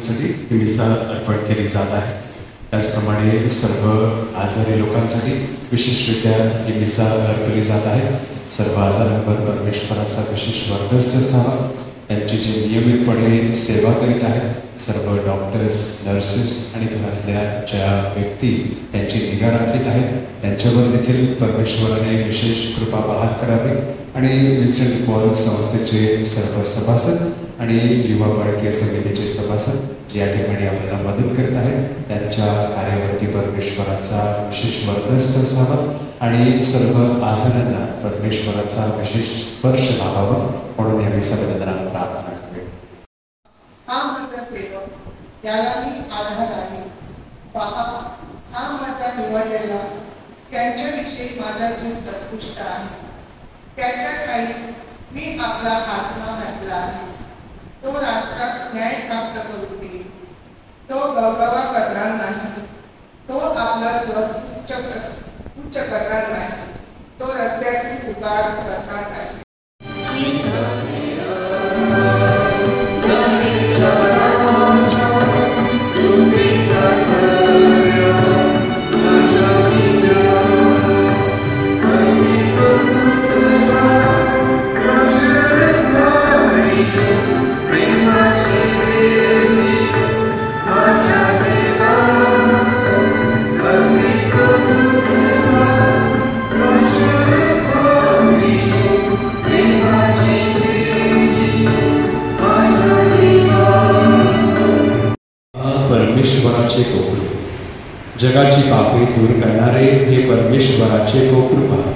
लोकांसाठी ही मिसाळ अर्पण केली जात आहे. त्याचप्रमाणे सर्व आजारी लोकांसाठी विशेषरित्या ही मिसाळ अर्पली जात आहे. सर्व आजारांवर परमेश्वराचा विशेष वर्चस्व असावा. त्यांची जी नियमितपणे सेवा करीत आहेत सर्व डॉक्टर्स, नर्सेस आणि घरातल्या ज्या व्यक्ती त्यांची निगा राखीत आहेत त्यांच्यावर देखील परमेश्वराने विशेष कृपा बहाल करावी. आणि विन्सेंट पॉल संस्थेचे सर्व सभासद आणि युवा बाळके समितीचे सभासद जे या ठिकाणी आपल्याला मदत करत आहेत त्यांच्या कार्यावरती परमेश्वराचा विशेष वर्चस्व असावा आणि सर्व आजारांना परमेश्वराचा विशेष स्पर्श लाभावा म्हणून या विसर्जनात प्रार्थना करूया. हा माझा सेवक, याला मी आधार आहे. पहा, हा माझा निवडलेला, त्यांच्याविषयी माझा जीव संतुष्ट आहे. त्याच्या ठाई मी आपला आत्मा घातला आहे. तो राष्ट्रास न्याय प्राप्त करू देईल. तो गवगवा करणार नाही. तो आपला स्वर उच्च करणार नाही. तो रस्त्यातील उतार करणार नाही. परमेश्वराचे कोकरू, जगाची पापे दूर करणारे हे परमेश्वराचे कोकरू पहा.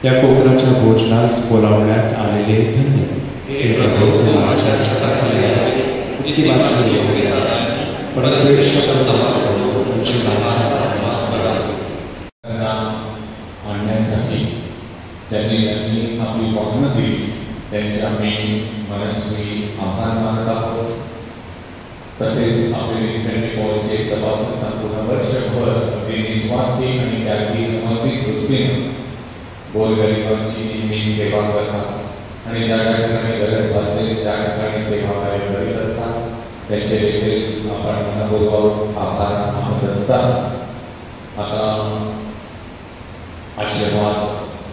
या कोकराच्या भोजनास बोलावण्यात आलेले धन्य. हे प्रभू, तू माझ्या छताखाली आहेस, इतकी माझी योग्यता नाही, परंतु एक शब्द वापरून तुझी माझा आणण्यासाठी त्यांनी आपली वाहनं दिली त्यांच्या मी मनस्वी आभार मानत आहोत. तसेच आपले विन्सेंट पॉलचे सभासद संपूर्ण वर्षभर अगदी निस्वार्थी आणि त्यागी समर्पित वृत्तीने गोरगरिबांची नेहमी सेवा करतात आणि ज्या ठिकाणी गरज असेल त्या ठिकाणी सेवा कार्य करीत असतात. त्यांचे देखील आपण मनपूर्वक आभार मानत असतात. आता आशीर्वाद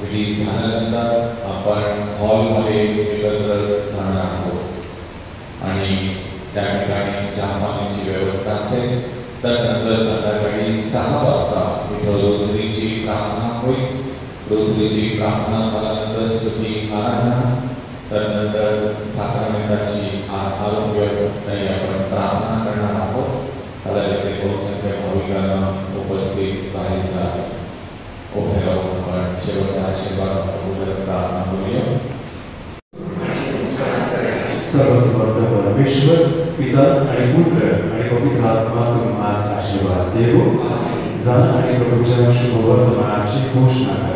विधी झाल्यानंतर आपण हॉलमध्ये एकत्र जाणार आहोत आणि त्या ठिकाणी चहा पाण्याची व्यवस्था असेल. त्यानंतर संध्याकाळी 6 वाजता इथं रोजरीची प्रार्थना होईल. रोजरीची प्रार्थना झाल्यानंतर स्तुती आराधना, त्यानंतर साक्रामेंटाची आरोग्य तरी आपण प्रार्थना करणार आहोत. त्याला देखील बहुसंख्य भाविकांना उपस्थित राहायचं आहे. उभे राहून आपण शेवटचा आशीर्वाद अगोदर प्रार्थना करूया. सर्वसमर्थ परमेश्वर पिता आणि पुत्र आणि पवित्र आत्मा तुम्हास आशीर्वाद देवो. जा आणि प्रभूच्या शुभवर्तमानाची घोषणा करा.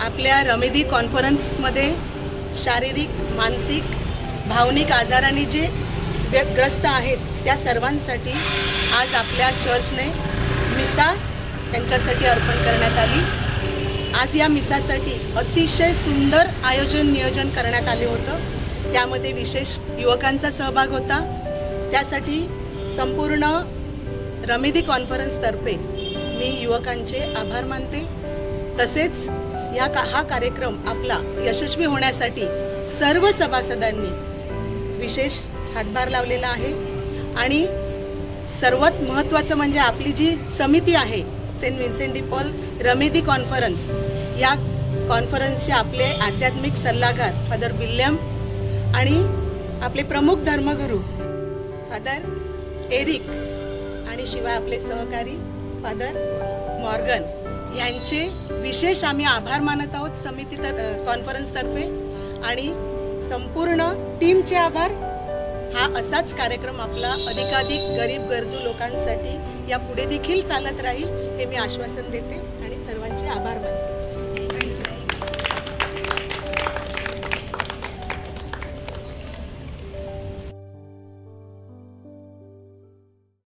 आपल्या रमेदी कॉन्फरन्समध्ये शारीरिक, मानसिक, भावनिक आजाराने जे ग्रस्त आहेत त्या सर्वांसाठी आज आपल्या चर्चने मिसा त्यांच्यासाठी अर्पण करण्यात आली। आज या मिसासाठी अतिशय सुंदर नियोजन करण्यात आले होतं। त्यामध्ये विशेष युवकांचा सहभाग होता। त्यासाठी संपूर्ण रमेदी कॉन्फरन्सतर्फे मी युवकांचे आभार मानते। तसेच हा कार्यक्रम आपला यशस्वी होण्यासाठी सर्व सभासदांनी विशेष हातभार लावलेला आहे आणि सर्वात महत्त्वाचं म्हणजे आपली जी समिती आहे सेंट विन्सेंट डी पॉल रमेदी कॉन्फरन्स, या कॉन्फरन्सचे आपले आध्यात्मिक सल्लागार फादर विल्यम आणि आपले प्रमुख धर्मगुरू फादर एरिक आणि शिवाय आपले सहकारी फादर मॉर्गन यांचे विशेष आम्ही आभार मानत आहोत समिती कॉन्फरन्सतर्फे आणि संपूर्ण टीमचे आभार। हा असाच कार्यक्रम आपला अधिकाधिक गरीब गरजू लोकांसाठी या पुढे देखील चालत राहील हे मी आश्वासन देते आणि सर्वांचे आभार मानते।